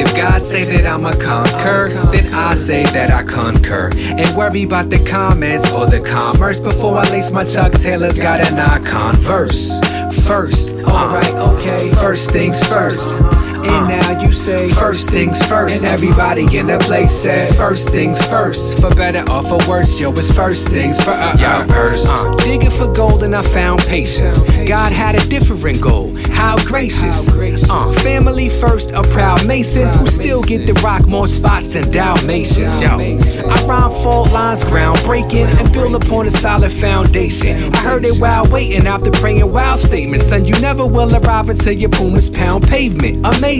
If God say that I'ma conquer, then I say that I concur. Ain't worry about the comments or the commerce. Before I lace my Chuck Taylors, got an icon verse. First, alright, okay. First things first. And now you say first things first. And everybody in the place said first things first. For better or for worse, yo, it's first things first. Digging for gold and I found patience. God had a different goal. How gracious. Family first, a proud Mason who still get to rock more spots than Dalmatians. Yo, I rhyme fault lines, groundbreaking, and build upon a solid foundation. I heard it while waiting after praying wild statements. Son, you never will arrive until your Pumas pound pavement. Amazing.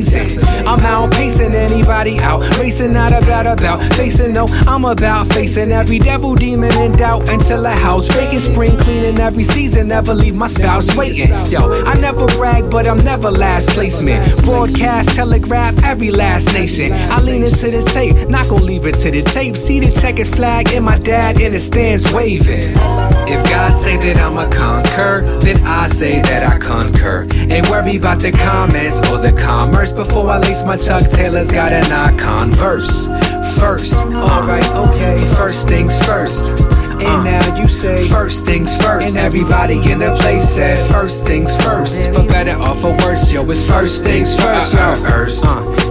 I'm out pacing anybody out, racing not about facing. No, I'm about facing every devil, demon, and doubt until a house vacant. Spring cleaning every season, never leave my spouse waiting. Yo, I never brag, but I'm never last placement. Broadcast, telegraph, every last nation. I lean into the tape, not gon' leave it to the tape. See the checkered flag and my dad in the stands waving. If God say that I'ma conquer, then I say that I concur. Ain't worry about the comments or the commerce. Before I lace my Chuck Taylors, got an icon verse. First, alright, okay. First things first. And now you say first things first. And everybody in the place said first things first. For better or for worse, yo, it's first things first.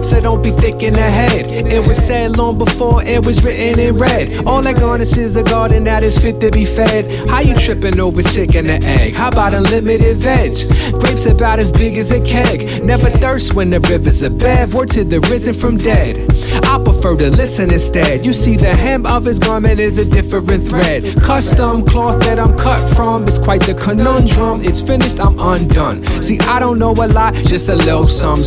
So don't be thick in the head. It was said long before it was written in red. All that garnish is a garden that is fit to be fed. How you tripping over chicken and egg? How about unlimited veg? Grapes about as big as a keg. Never thirst when the river's a bed. Word to the risen from dead. I prefer to listen instead. You see the hem of his garment is a different thread. Custom cloth that I'm cut from is quite the conundrum. It's finished, I'm undone. See, I don't know a lot, just a little some.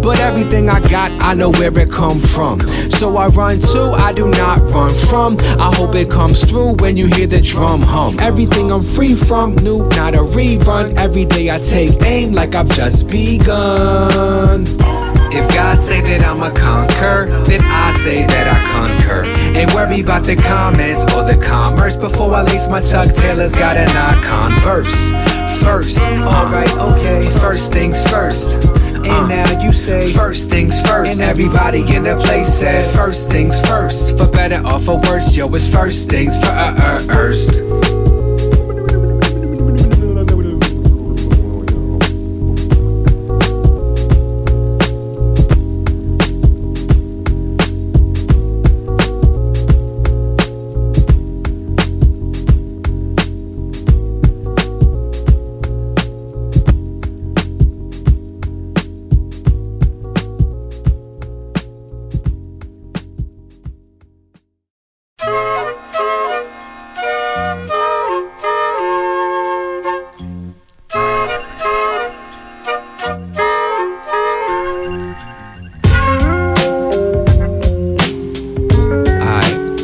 But everything I got, I know where it come from. So I run to, I do not run from. I hope it comes through when you hear the drum hum. Everything I'm free from, new, not a rerun. Every day I take aim like I've just begun. If God say that I'ma conquer, then I say that I concur. Ain't worry about the comments or the commerce. Before I lace my Chuck Taylors, got an icon verse. First, alright, okay. First things first. And now you say first things first. And everybody in the place said first things first. For better or for worse, yo, it's first things first.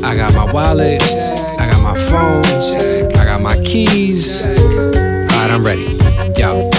I got my wallet, I got my phone, I got my keys. Alright, I'm ready. Yo.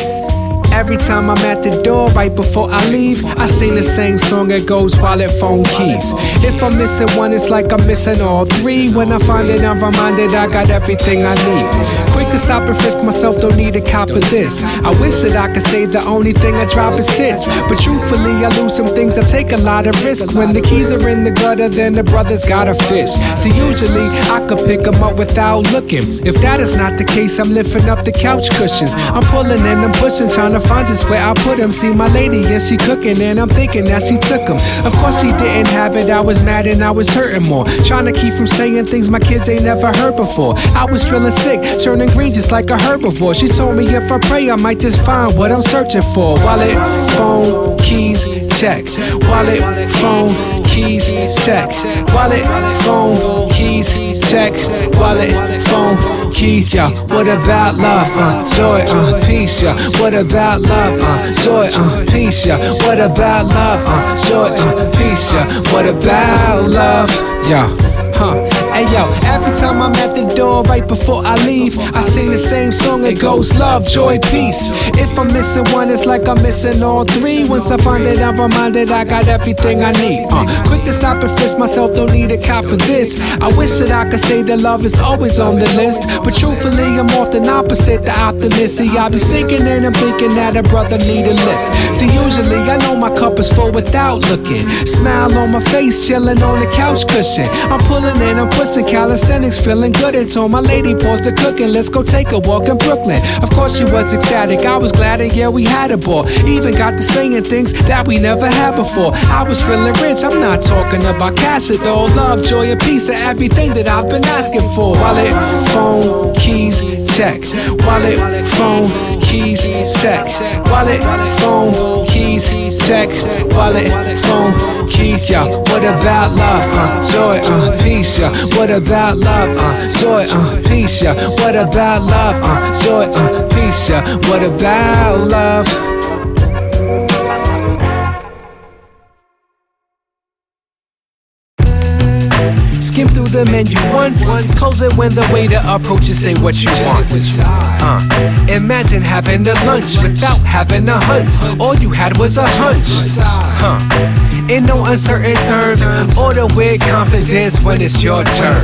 Every time I'm at the door, right before I leave, I sing the same song that goes wallet, phone, keys. If I'm missing one, it's like I'm missing all three. When I find it, I'm reminded I got everything I need. Quick to stop and frisk myself, don't need a cop for this. I wish that I could say the only thing I drop is hits. But truthfully, I lose some things, I take a lot of risk. When the keys are in the gutter, then the brother's got a fist. See, usually, I could pick them up without looking. If that is not the case, I'm lifting up the couch cushions. I'm pulling and I'm pushing, trying to find just where I put him. See my lady, yes, she cooking, and I'm thinking that she took him. Of course she didn't have it, I was mad and I was hurting more. Trying to keep from saying things my kids ain't never heard before. I was feeling sick, turning green just like a herbivore. She told me if I pray, I might just find what I'm searching for. Wallet, phone, keys, check. Wallet, phone, keys, check. Wallet, phone, keys, check. Wallet, phone, keys, yo. What about love, joy, peace, yo. What about love, joy, peace, yo. What about love, joy, peace, yo. What about love, yo, Hey yo, every time I'm at the door right before I leave, I sing the same song, it goes love, joy, peace. If I'm missing one, it's like I'm missing all three. Once I find it, I'm reminded I got everything I need. Quick to stop and frisk myself, don't need a cop for this. I wish that I could say that love is always on the list, but truthfully I'm often opposite the optimist. See, I be sinking and I'm thinking that a brother need a lift. See, usually I know my cup is full without looking. Smile on my face, chilling on the couch cushion. I'm pulling in, I'm pushing calisthenics, feeling good. And told my lady, pause the cooking, let's go take a walk in Brooklyn. Of course she was ecstatic, I was glad, and yeah, we had a ball. Even got to singing things that we never had before. I was feeling rich, I'm not talking about cash at all. Love, joy, and peace are everything that I've been asking for. Wallet, phone, keys, check. Wallet, phone, keys, check. Wallet, phone, keys, check. Wallet, phone, keys, yo. What about love, joy, peace, yo? What about love, joy, peace, yo? What about love, joy, peace, yo? What about love? Skim through the menu once, close it when the waiter approaches, say what you want. Imagine having a lunch without having a hunt. All you had was a hunch. In no uncertain terms, order with confidence when it's your turn.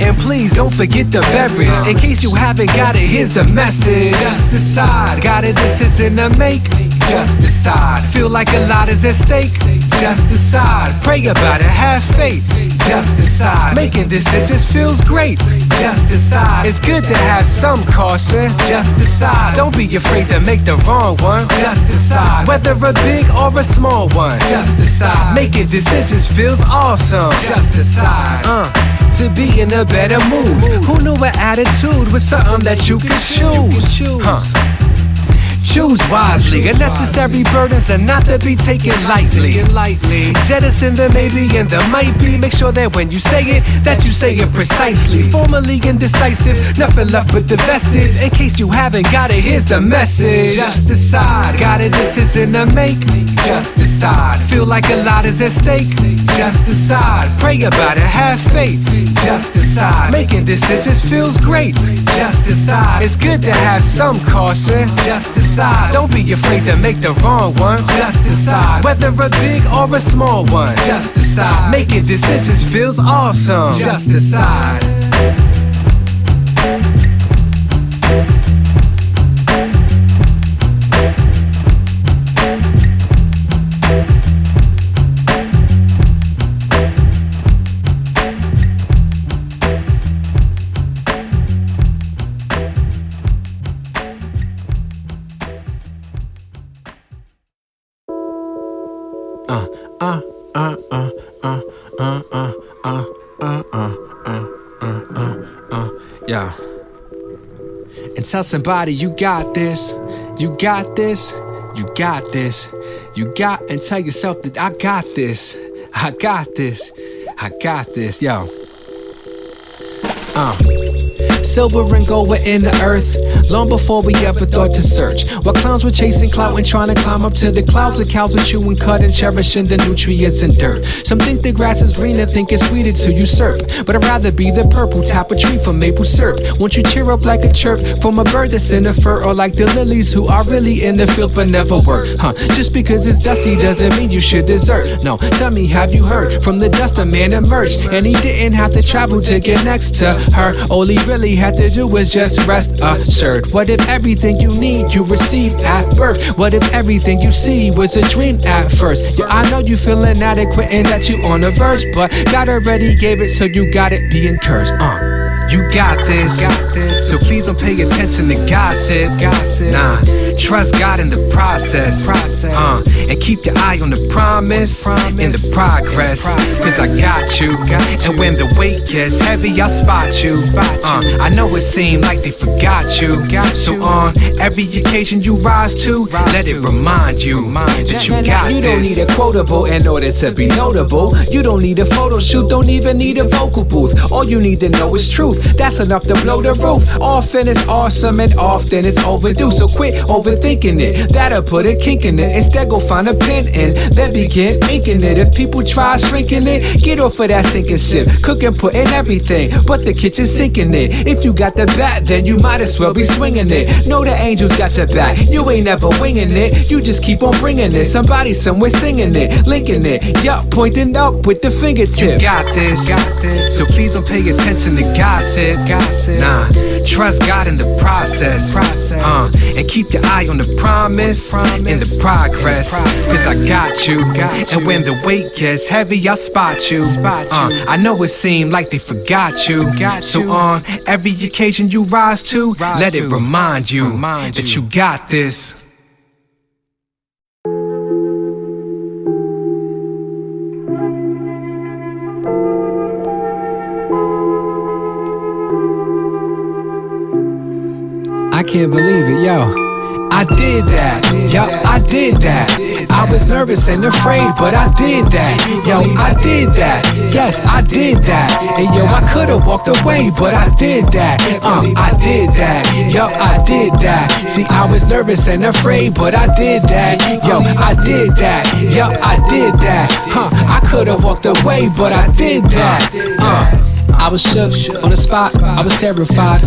And please don't forget the beverage. In case you haven't got it, here's the message. Just decide, got a decision to make. Just decide, feel like a lot is at stake. Just decide, pray about it, have faith. Just decide, making decisions feels great. Just decide, it's good to have some caution. Just decide, don't be afraid to make the wrong one. Just decide, whether a big or a small one. Just decide, making decisions feels awesome. Just decide, to be in a better mood. Who knew an attitude was something that you could choose? Choose wisely, unnecessary burdens are not to be taken lightly. Jettison the maybe and the might be. Make sure that when you say it, that you say it precisely. Formally indecisive, nothing left but the vestige. In case you haven't got it, here's the message. Just decide, got a decision to make. Just decide, feel like a lot is at stake. Just decide, pray about it, have faith. Just decide, making decisions feels great. Just decide, it's good to have some caution. Just decide, don't be afraid to make the wrong one. Just decide, whether a big or a small one. Just decide, making decisions feels awesome. Just decide. Yeah. And tell somebody you got this, you got this, you got this, you got, and tell yourself that I got this, I got this, I got this, yo. Silver and gold were in the earth long before we ever thought to search. While clowns were chasing clout and trying to climb up to the clouds, the cows were chewing cud and cherishing the nutrients and dirt. Some think the grass is green and think it's sweeter to usurp, but I'd rather be the purple tapestry from maple syrup. Won't you cheer up like a chirp from a bird that's in the fur, or like the lilies who are really in the field but never work? Just because it's dusty doesn't mean you should desert. No, tell me, have you heard? From the dust a man emerged, and he didn't have to travel to get next to her. All he really had to do was just rest assured. What if everything you need you received at birth? What if everything you see was a dream at first? Yeah, I know you feel inadequate and that you on the verge, but God already gave it, so you got it, be encouraged. You got this, so please don't pay attention to gossip. Nah, trust God in the process. And keep your eye on the promise and the progress. Cause I got you, and when the weight gets heavy, I'll spot you. I know it seemed like they forgot you. So on every occasion you rise to, let it remind you that you got this. You don't need a quotable in order to be notable. You don't need a photo shoot, don't even need a vocal booth. All you need to know is truth. That's enough to blow the roof. Often it's awesome and often it's overdue. So quit overthinking it, that'll put a kink in it. Instead go find find a pen and then begin inking it. If people try shrinking it, get off of that sinking ship. Cook and put in everything, but the kitchen's sinking it. If you got the bat, then you might as well be swinging it. Know the angels got your back, you ain't never winging it. You just keep on bringing it. Somebody somewhere singing it, linking it. Yup, pointing up with the fingertip. You got this, so please don't pay attention to gossip. Nah, trust God in the process. And keep your eye on the promise and the progress. Cause I got you, and when the weight gets heavy, I'll spot you. I know it seemed like they forgot you. So on every occasion you rise to, let it remind you that you got this. I can't believe it, yo. I did that, yo, I did that. I was nervous and afraid, but I did that. Yo, I did that, yes, I did that. And yo, I could've walked away, but I did that. I did that, yo, I did that. See, I was nervous and afraid, but I did that. Yo, I did that, yo, I did that. I could've walked away, but I did that. I was shook on the spot, I was terrified.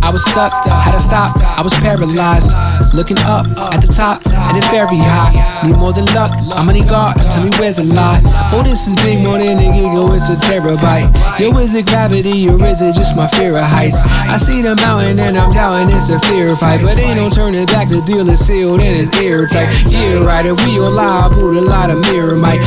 I was stuck, had to stop, I was paralyzed. Looking up at the top, and it's very high. Need more than luck, I'm gonna need God, tell me where's a lie. Oh, this is big more than a giggle, it's a terabyte. Yo, is it gravity or is it just my fear of heights? I see the mountain and I'm down and it's a fear fight. But ain't no turning back, the deal is sealed and it's airtight. Yeah, right, if we all lie, I put a lot of mirror might,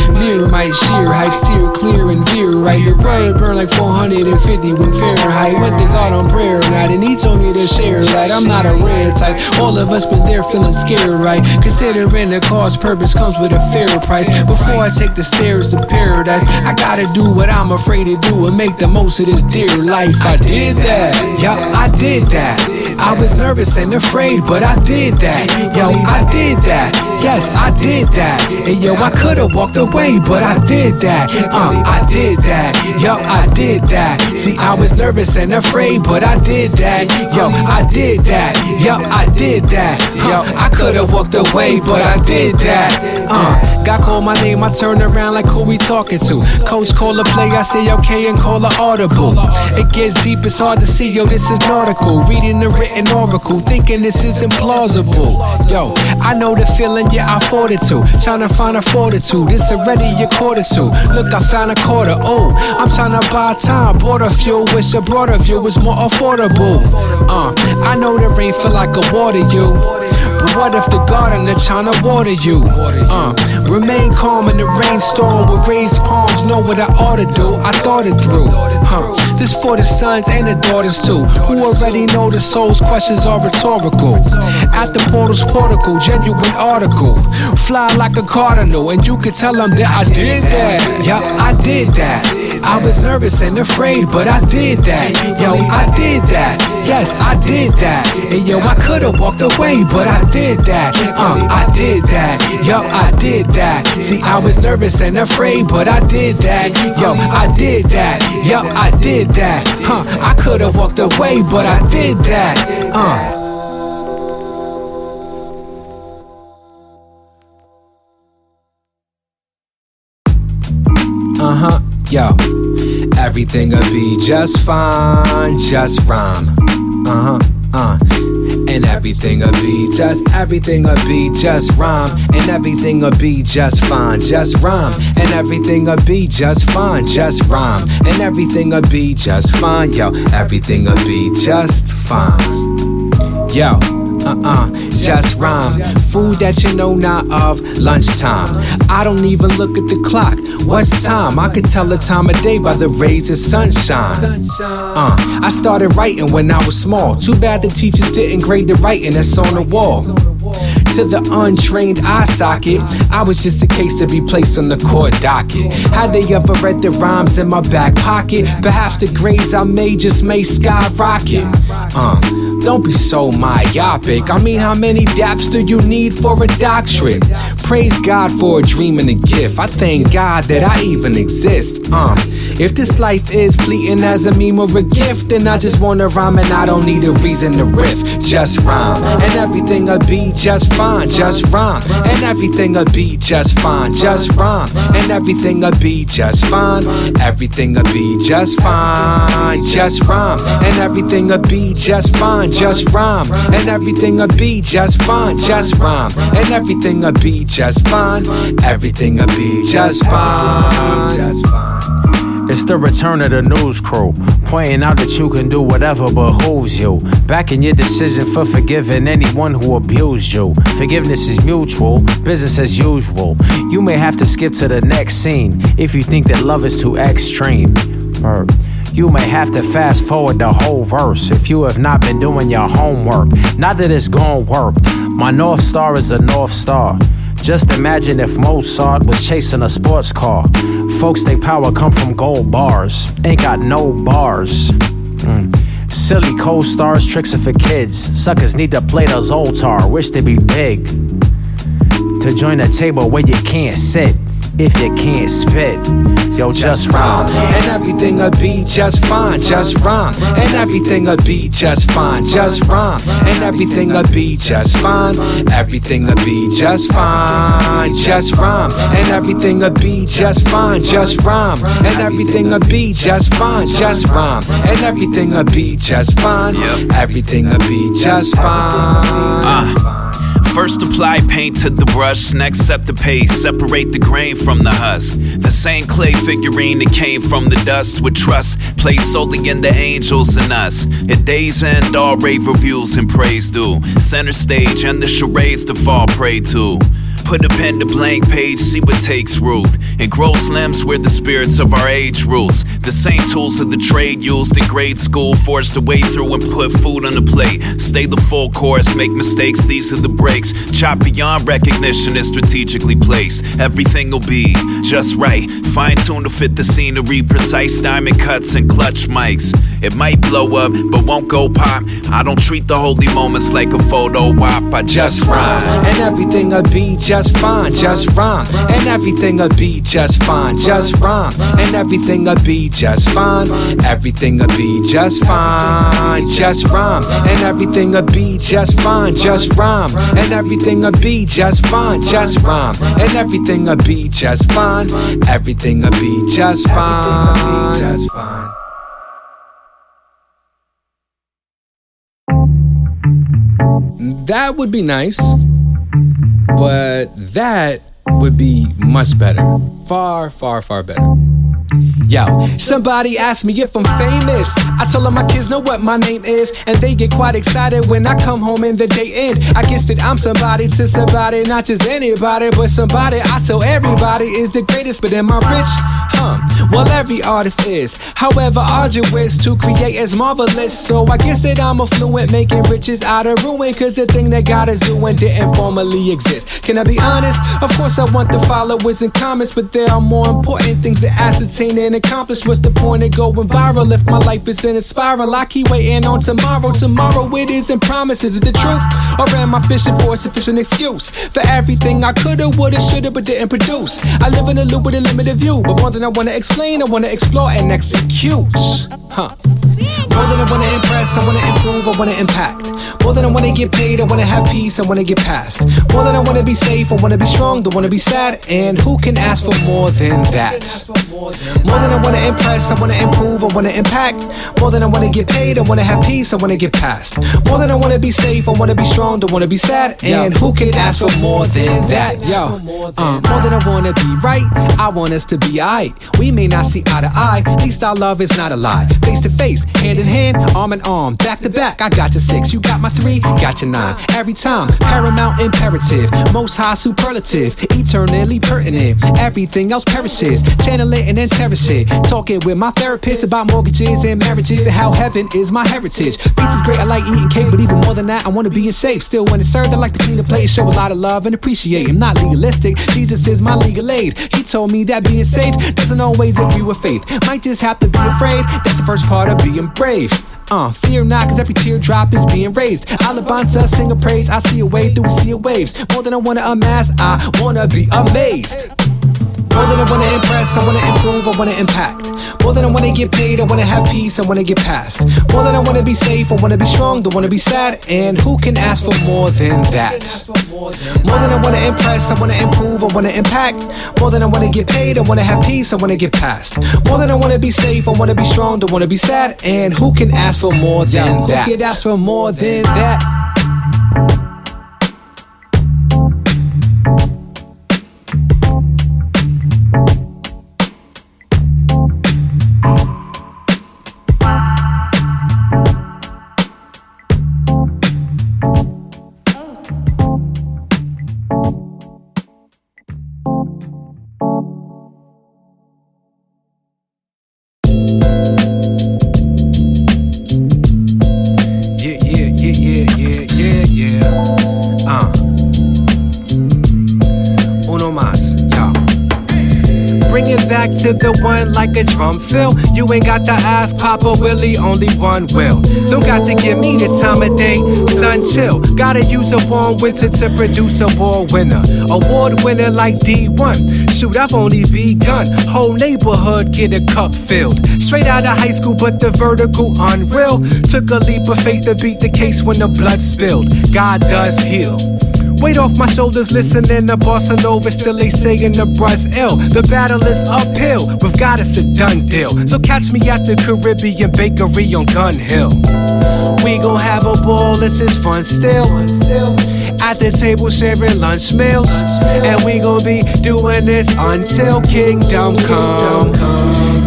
sheer hype, steer clear and veer right. The word burn like 450 when Fahrenheit. Went to God on prayer night and he told me to share right. I'm not a rare type, all of us been there feeling scared, right? Considering the cause, purpose comes with a fair price. Before I take the stairs to paradise, I gotta do what I'm afraid to do and make the most of this dear life. I did that, yo, I did that. I was nervous and afraid, but I did that. Yo, I did that, yes, I did that. And yo, I could've walked away, but I did that. I did that, yo, I did that. See, I was nervous and afraid, but I did that. Yo, I did that, yo, I did that. Yo, I could've walked away, but I did that. God called my name, I turned around like who we talking to. Coach call a play, I say okay and call a audible. It gets deep, it's hard to see, yo, this is nautical. Reading the written oracle, thinking this is implausible. Yo, I know the feeling, yeah, I fought it too. Trying to find a fortitude, it's already a quarter to. Look, I found a quarter, oh, I'm trying to buy time. Bought a fuel, wish a broader view was more affordable. I know the rain feel like a water, you. But what if the gardener tryna water you? Remain calm in the rainstorm with raised palms. Know what I ought to do, I thought it through. This for the sons and the daughters too, who already know the soul's questions are rhetorical. At the portal's portico, genuine article. Fly like a cardinal, and you could tell them that I did that. Yup, I did that. I was nervous and afraid, but I did that. Yo, I did that. Yes, I did that. And yo, I could've walked away, but I did that. I did that. Yo, I did that. See, I was nervous and afraid, but I did that. Yo, I did that. Yo, I did that. I could've walked away, but I did that. Yo, everything'll be just fine, just rhyme. And everything'll be just rhyme. And everything'll be just fine, just rhyme. And everything'll be just fine, just rhyme. And everything'll be just fine, yo. Everything'll be just fine. Yo, just rhyme. Food that you know not of, lunchtime. I don't even look at the clock. What's time? I could tell the time of day by the rays of sunshine. I started writing when I was small. Too bad the teachers didn't grade the writing that's on the wall. To the untrained eye socket, I was just a case to be placed on the court docket. Had they ever read the rhymes in my back pocket? Perhaps the grades I made just may skyrocket. Don't be so myopic. I mean, how many daps do you need for a doctorate? Praise God for a dream and a gift. I thank God that I even exist. If this life is fleeting as a meme or a gift, then I just wanna rhyme and I don't need a reason to riff. Just rhyme, and everything'll be just fine. Just rhyme, and everything'll be just fine. Just rhyme, and everything'll be just fine. Everything'll be just fine. Just rhyme, and everything'll be just fine. Just rhyme, and everything'll be just fine. Just rhyme, and everything'll be just fine. Everything'll be just fine. Just fine. It's the return of the news crew, pointing out that you can do whatever behooves you. Backing your decision for forgiving anyone who abused you. Forgiveness is mutual, business as usual. You may have to skip to the next scene if you think that love is too extreme. You may have to fast forward the whole verse if you have not been doing your homework. Not that it's gon' work. My North Star is the North Star. Just imagine if Mozart was chasing a sports car. Folks, they power come from gold bars. Ain't got no bars. Silly co-stars, tricks are for kids. Suckers need to play the Zoltar, wish they be big. To join a table where you can't sit if you can't spit. Yo, just rhyme, and everything'll be just fine. Just rhyme, and everything'll be just fine. Just rhyme, and everything'll be just fine. Everything'll be just fine. Just rhyme, and everything'll be just fine. Just rhyme, and everything'll be just fine. Just rhyme, and everything'll be just fine. Everything'll be just fine. First apply paint to the brush, next set the pace, separate the grain from the husk. The same clay figurine that came from the dust with trust, placed solely in the angels and us. At day's end, all rave reviews and praise due. Center stage and the charades to fall prey to. Put a pen to blank page, see what takes root. And gross limbs where the spirits of our age rules. The same tools of the trade used in grade school, forged a way through and put food on the plate. Stay the full course, make mistakes, these are the breaks. Chop beyond recognition is strategically placed. Everything will be just right, fine-tuned to fit the scenery. Precise diamond cuts and clutch mics. It might blow up, but won't go pop. I don't treat the holy moments like a photo op. I just rhyme, and everything'll be just fine. Just rhyme, and everything'll be just fine. Just rhyme, and everything'll be just fine. Everything'll be just fine. Just rhyme, and everything'll be just fine. Just rhyme, and everything'll be just fine. Just rhyme, and everything'll be just fine. Everything'll be just fine. That would be nice, but that would be much better. Far, far, far better. Yo, somebody asked me if I'm famous. I told them my kids know what my name is, and they get quite excited when I come home and the day end. I guess that I'm somebody to somebody, not just anybody, but somebody I tell everybody is the greatest. But am I rich? Well, every artist is. However, arduous to create is marvelous. So I guess that I'm affluent, making riches out of ruin. Cause the thing that God is doing didn't formally exist. Can I be honest? Of course I want the followers and comments, but there are more important things to ascertain and accomplish. What's the point of going viral if my life is in a spiral? I keep waiting on tomorrow. Tomorrow it isn't promised. Is it the truth? Or am I fishing for a sufficient excuse for everything I coulda, woulda, shoulda, but didn't produce? I live in a loop with a limited view, but more than I wanna explain, I wanna explore and execute. More than I wanna impress, I wanna improve, I wanna impact. More than I wanna get paid, I wanna have peace, I wanna get past. More than I wanna be safe, I wanna be strong, don't wanna be sad. And who can ask for more than that? More than I wanna impress, I wanna improve, I wanna impact. More than I wanna get paid, I wanna have peace, I wanna get past. More than I wanna be safe, I wanna be strong, don't wanna be sad. And who can ask for more than that? More than I wanna be right, I want us to be alright. We may not see eye to eye, at least our love is not a lie. Face to face, hand in hand, arm in arm, back to back. I got your 6, you got my 3, got your 9. Every time, paramount imperative, most high superlative, eternally pertinent. Everything else perishes, channel it and then cherish it. Talking with my therapist about mortgages and marriages and how heaven is my heritage. Pizza's great, I like eating cake, but even more than that, I wanna be in shape. Still when it's served, I like to clean the plate and show a lot of love and appreciate. I'm not legalistic, Jesus is my legal aid. He told me that being safe doesn't always agree with faith. Might just have to be afraid, that's the first part of being brave. Fear not, cause every teardrop is being raised. Alabanza, sing a praise, I see a way through a sea of waves. More than I wanna amass, I wanna be amazed. More than I wanna impress, I wanna improve, I wanna impact. More than I wanna get paid, I wanna have peace, I wanna get past. More than I wanna be safe, I wanna be strong, don't wanna be sad. And who can ask for more than that? More than I wanna impress, I wanna improve, I wanna impact. More than I wanna get paid, I wanna have peace, I wanna get past. More than I wanna be safe, I wanna be strong, don't wanna be sad. And who can ask for more than that? Who can ask for more than that? Back to the one like a drum fill. You ain't got to ask Papa Willie, only one will. Don't got to give me the time of day, son, chill. Gotta use a warm winter to produce a war winner. Award winner like D1. Shoot, I've only begun. Whole neighborhood get a cup filled. Straight out of high school, but the vertical unreal. Took a leap of faith to beat the case when the blood spilled. God does heal. Weight off my shoulders, listening to Bossa Nova. Still they saying the bruh's ill. The battle is uphill, we've got us a done deal. So catch me at the Caribbean Bakery on Gun Hill. We gon' have a ball, this is fun still. At the table sharing lunch meals. And we gon' be doing this until Kingdom Come.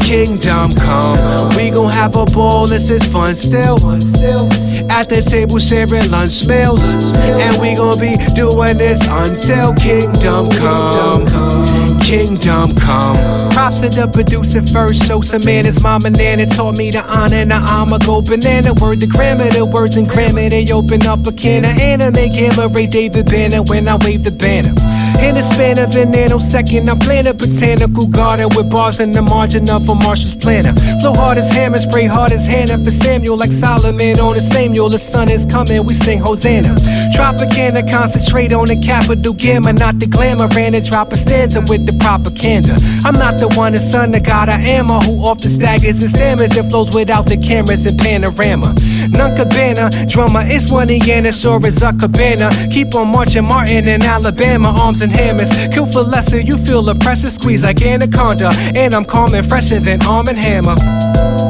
Kingdom Come. We gon' have a ball, this is fun still. At the table sharing lunch meals. And we gon' be doing this until Kingdom Come. Kingdom Come. Props to the producer first. Show some man, his mama Nana taught me to honor. Now I'ma go banana. Word the grammar, the words and grammar. They open up a can of anime. Gamma Ray David Banner when I wave the banner. In the span of a nanosecond, I plan a botanical garden with bars in the margin of a Marshall's planner. Flow hard as hammer, spray hard as Hannah for Samuel, like Solomon on the Samuel. The sun is coming, we sing Hosanna. Tropicana, concentrate on the capital gamma, not the glamour. Ran and drop a stanza with the propaganda. I'm not the one, the son, the God I am, or who often staggers and stammers and flows without the cameras and panorama. None cabana, drummer, it's one Indiana, sure as a cabana. Keep on marching, Martin in Alabama, arms and hammers. Kill for lesser, you feel the pressure squeeze like Anaconda. And I'm calm and fresher than Arm and Hammer.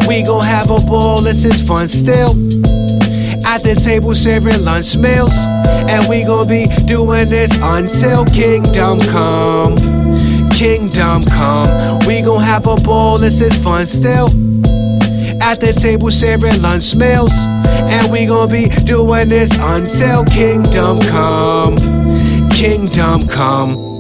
We gon' have a ball, this is fun still. At the table sharing lunch meals. And we gon' be doing this until Kingdom Come. Kingdom Come. We gon' have a ball, this is fun still. At the table sharing lunch meals. And we gon' be doing this until Kingdom Come. Kingdom Come.